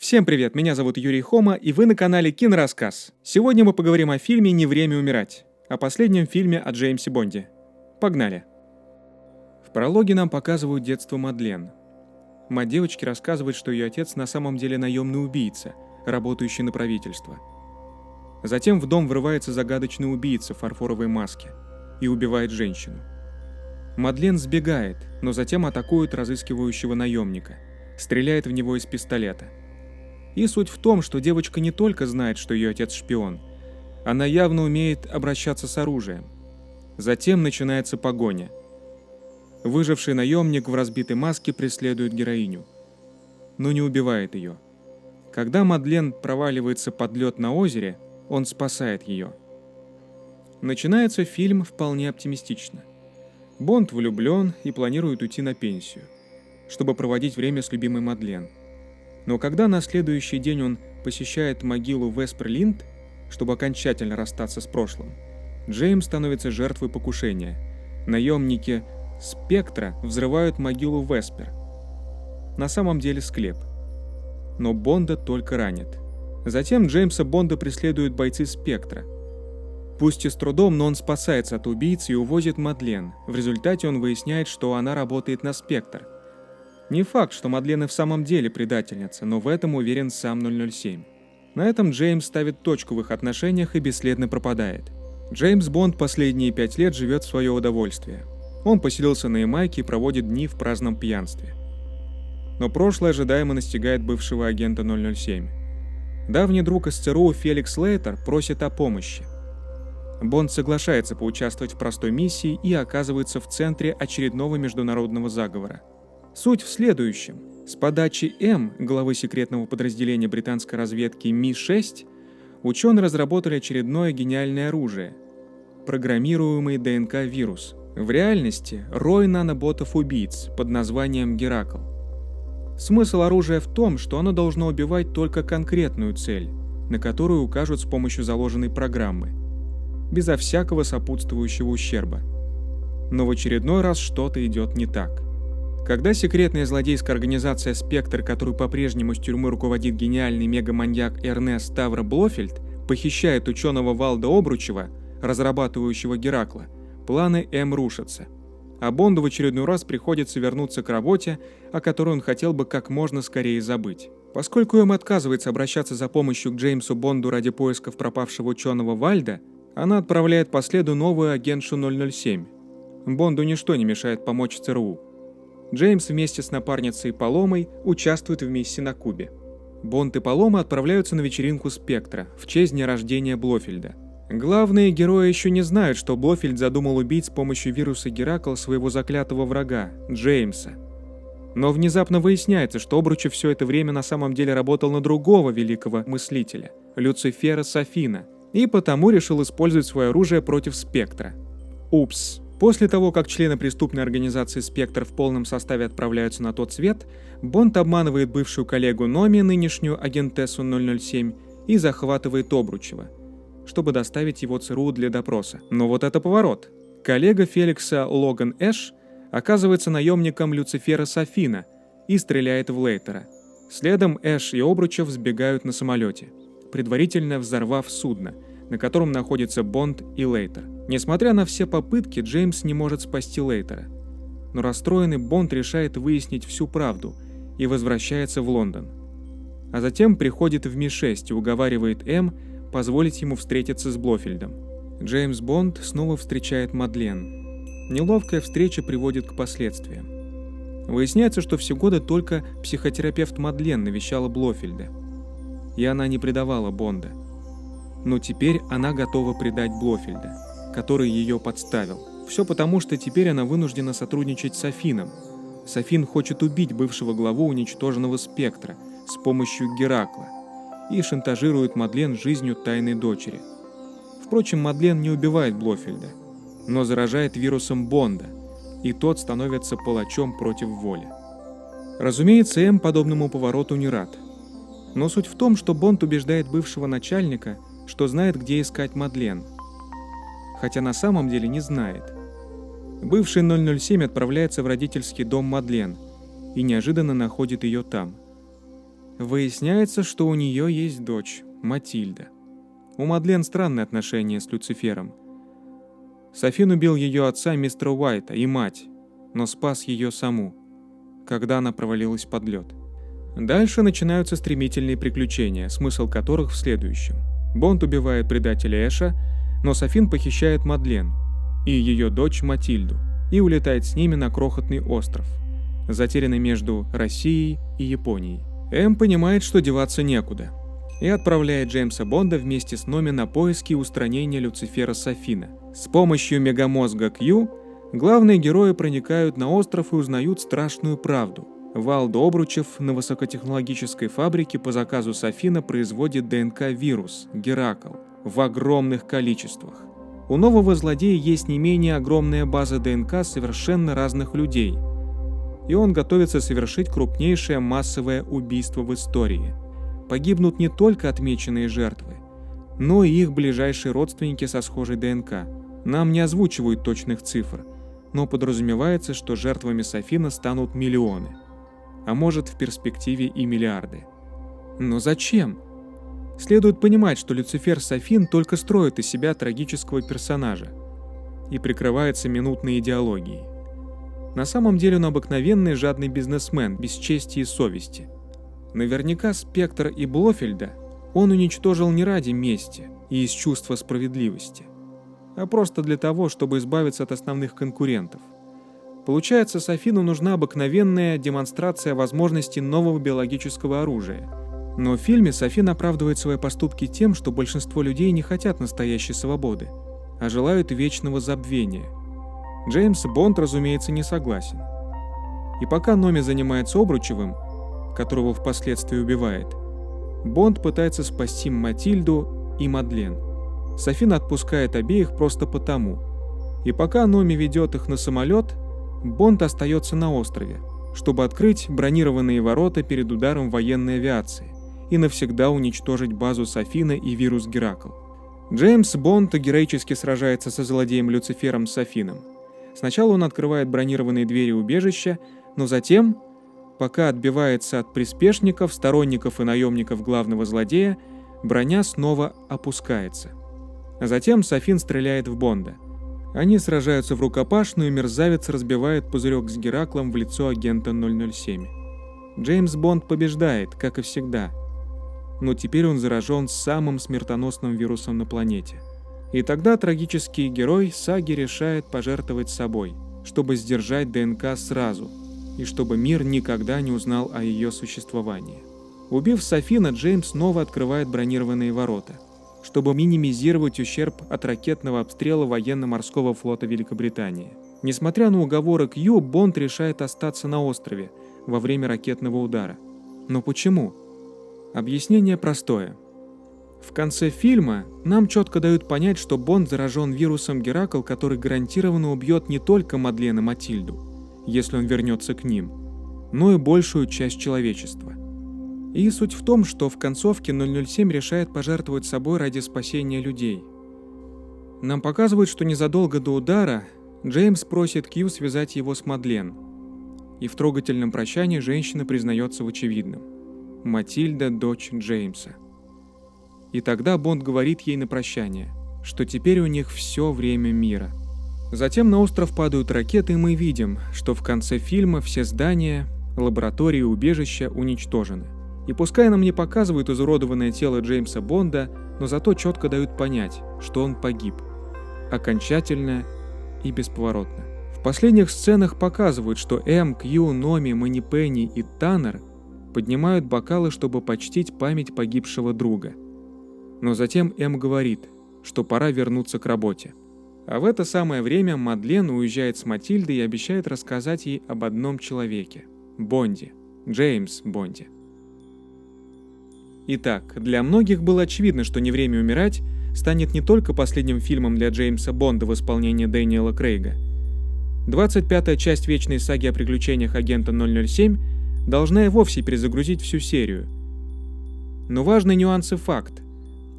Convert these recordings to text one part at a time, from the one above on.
Всем привет, меня зовут Юрий Хома, и вы на канале Кинорассказ. Сегодня мы поговорим о фильме «Не время умирать», о последнем фильме о Джеймсе Бонде. Погнали! В прологе нам показывают детство Мадлен. Мать девочки рассказывает, что ее отец на самом деле наемный убийца, работающий на правительство. Затем в дом врывается загадочный убийца в фарфоровой маске и убивает женщину. Мадлен сбегает, но затем атакует разыскивающего наемника, стреляет в него из пистолета. И суть в том, что девочка не только знает, что ее отец шпион, она явно умеет обращаться с оружием. Затем начинается погоня. Выживший наемник в разбитой маске преследует героиню, но не убивает ее. Когда Мадлен проваливается под лед на озере, он спасает ее. Начинается фильм вполне оптимистично. Бонд влюблен и планирует уйти на пенсию, чтобы проводить время с любимой Мадлен. Но когда на следующий день он посещает могилу Веспер-Линд, чтобы окончательно расстаться с прошлым, Джеймс становится жертвой покушения. Наемники Спектра взрывают могилу Веспер. На самом деле склеп. Но Бонда только ранит. Затем Джеймса Бонда преследуют бойцы Спектра. Пусть и с трудом, но он спасается от убийцы и увозит Мадлен. В результате он выясняет, что она работает на Спектр. Не факт, что Мадлен и в самом деле предательница, но в этом уверен сам 007. На этом Джеймс ставит точку в их отношениях и бесследно пропадает. Джеймс Бонд последние 5 лет живет в свое удовольствие. Он поселился на Ямайке и проводит дни в праздном пьянстве. Но прошлое ожидаемо настигает бывшего агента 007. Давний друг из ЦРУ Феликс Лейтер просит о помощи. Бонд соглашается поучаствовать в простой миссии и оказывается в центре очередного международного заговора. Суть в следующем. С подачи М, главы секретного подразделения британской разведки Ми-6, ученые разработали очередное гениальное оружие – программируемый ДНК-вирус. В реальности – рой наноботов-убийц под названием Геракл. Смысл оружия в том, что оно должно убивать только конкретную цель, на которую укажут с помощью заложенной программы, безо всякого сопутствующего ущерба. Но в очередной раз что-то идет не так. Когда секретная злодейская организация «Спектр», которую по-прежнему с тюрьмы руководит гениальный мегаманьяк Эрнест Ставро Блофельд, похищает ученого Валда Обручева, разрабатывающего Геракла, планы М рушатся. А Бонду в очередной раз приходится вернуться к работе, о которой он хотел бы как можно скорее забыть. Поскольку М отказывается обращаться за помощью к Джеймсу Бонду ради поисков пропавшего ученого Вальда, она отправляет по следу новую агентшу 007. Бонду ничто не мешает помочь ЦРУ. Джеймс вместе с напарницей Паломой участвует в миссии на Кубе. Бонд и Палома отправляются на вечеринку Спектра в честь дня рождения Блофельда. Главные герои еще не знают, что Блофельд задумал убить с помощью вируса Геракл своего заклятого врага, Джеймса. Но внезапно выясняется, что Обручев все это время на самом деле работал на другого великого мыслителя, Люцифера Сафина, и потому решил использовать свое оружие против Спектра. Упс. После того, как члены преступной организации «Спектр» в полном составе отправляются на тот свет, Бонд обманывает бывшую коллегу Номи, нынешнюю агентессу 007, и захватывает Обручева, чтобы доставить его ЦРУ для допроса. Но вот это поворот. Коллега Феликса Логан Эш оказывается наемником Люцифера Сафина и стреляет в Лейтера. Следом Эш и Обручев сбегают на самолете, предварительно взорвав судно, на котором находятся Бонд и Лейтер. Несмотря на все попытки, Джеймс не может спасти Лейтера. Но расстроенный Бонд решает выяснить всю правду и возвращается в Лондон. А затем приходит в Ми-6 и уговаривает М позволить ему встретиться с Блофельдом. Джеймс Бонд снова встречает Мадлен. Неловкая встреча приводит к последствиям. Выясняется, что все годы только психотерапевт Мадлен навещала Блофельда. И она не предавала Бонда. Но теперь она готова предать Блофельда, который ее подставил. Все потому, что теперь она вынуждена сотрудничать с Афином. Сафин хочет убить бывшего главу уничтоженного Спектра с помощью Геракла и шантажирует Мадлен жизнью тайной дочери. Впрочем, Мадлен не убивает Блофельда, но заражает вирусом Бонда, и тот становится палачом против воли. Разумеется, М подобному повороту не рад. Но суть в том, что Бонд убеждает бывшего начальника, что знает, где искать Мадлен, хотя на самом деле не знает. Бывший 007 отправляется в родительский дом Мадлен и неожиданно находит ее там. Выясняется, что у нее есть дочь, Матильда. У Мадлен странные отношения с Люцифером. Софин убил ее отца мистера Уайта и мать, но спас ее саму, когда она провалилась под лед. Дальше начинаются стремительные приключения, смысл которых в следующем. Бонд убивает предателя Эша, но Софин похищает Мадлен и ее дочь Матильду и улетает с ними на крохотный остров, затерянный между Россией и Японией. М понимает, что деваться некуда, и отправляет Джеймса Бонда вместе с Номи на поиски и устранения Люцифера Софина. С помощью мегамозга Q главные герои проникают на остров и узнают страшную правду. Валдо Обручев на высокотехнологической фабрике по заказу Софина производит ДНК-вирус Геракл в огромных количествах. У нового злодея есть не менее огромная база ДНК совершенно разных людей, и он готовится совершить крупнейшее массовое убийство в истории. Погибнут не только отмеченные жертвы, но и их ближайшие родственники со схожей ДНК. Нам не озвучивают точных цифр, но подразумевается, что жертвами Софина станут миллионы, а может в перспективе и миллиарды. Но зачем? Следует понимать, что Люцифер Софин только строит из себя трагического персонажа и прикрывается минутной идеологией. На самом деле он обыкновенный жадный бизнесмен, без чести и совести. Наверняка Спектр и Блофельда он уничтожил не ради мести и из чувства справедливости, а просто для того, чтобы избавиться от основных конкурентов. Получается, Софину нужна обыкновенная демонстрация возможностей нового биологического оружия. Но в фильме Софин оправдывает свои поступки тем, что большинство людей не хотят настоящей свободы, а желают вечного забвения. Джеймс Бонд, разумеется, не согласен. И пока Номи занимается Обручевым, которого впоследствии убивает, Бонд пытается спасти Матильду и Мадлен. Софин отпускает обеих просто потому. И пока Номи ведет их на самолет, Бонд остается на острове, чтобы открыть бронированные ворота перед ударом военной авиации и навсегда уничтожить базу Софина и вирус Геракл. Джеймс Бонд героически сражается со злодеем Люцифером Софином. Сначала он открывает бронированные двери убежища, но затем, пока отбивается от приспешников, сторонников и наемников главного злодея, броня снова опускается. А затем Софин стреляет в Бонда. Они сражаются в рукопашную, и мерзавец разбивает пузырек с Гераклом в лицо агента 007. Джеймс Бонд побеждает, как и всегда. Но теперь он заражен самым смертоносным вирусом на планете. И тогда трагический герой саги решает пожертвовать собой, чтобы сдержать ДНК сразу, и чтобы мир никогда не узнал о ее существовании. Убив Софина, Джеймс снова открывает бронированные ворота, чтобы минимизировать ущерб от ракетного обстрела военно-морского флота Великобритании. Несмотря на уговоры Q, Бонд решает остаться на острове во время ракетного удара. Но почему? Объяснение простое. В конце фильма нам четко дают понять, что Бонд заражен вирусом Геракл, который гарантированно убьет не только Мадлен и Матильду, если он вернется к ним, но и большую часть человечества. И суть в том, что в концовке 007 решает пожертвовать собой ради спасения людей. Нам показывают, что незадолго до удара Джеймс просит Q связать его с Мадлен, и в трогательном прощании женщина признается в очевидном. Матильда – дочь Джеймса. И тогда Бонд говорит ей на прощание, что теперь у них все время мира. Затем на остров падают ракеты, и мы видим, что в конце фильма все здания, лаборатории и убежища уничтожены. И пускай нам не показывают изуродованное тело Джеймса Бонда, но зато четко дают понять, что он погиб. Окончательно и бесповоротно. В последних сценах показывают, что М, Q, Номи, Манипенни и Таннер поднимают бокалы, чтобы почтить память погибшего друга. Но затем М говорит, что пора вернуться к работе. А в это самое время Мадлен уезжает с Матильдой и обещает рассказать ей об одном человеке – Бонде, Джеймс Бонде. Итак, для многих было очевидно, что «Не время умирать» станет не только последним фильмом для Джеймса Бонда в исполнении Дэниела Крейга. 25-я часть вечной саги о приключениях агента 007 должна и вовсе перезагрузить всю серию. Но важный нюанс и факт.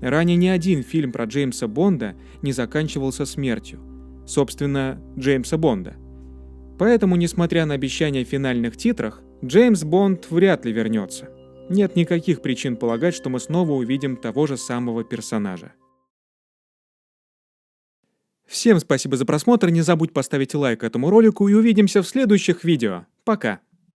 Ранее ни один фильм про Джеймса Бонда не заканчивался смертью, собственно, Джеймса Бонда. Поэтому, несмотря на обещания в финальных титрах, Джеймс Бонд вряд ли вернется. Нет никаких причин полагать, что мы снова увидим того же самого персонажа. Всем спасибо за просмотр, не забудь поставить лайк этому ролику и увидимся в следующих видео. Пока!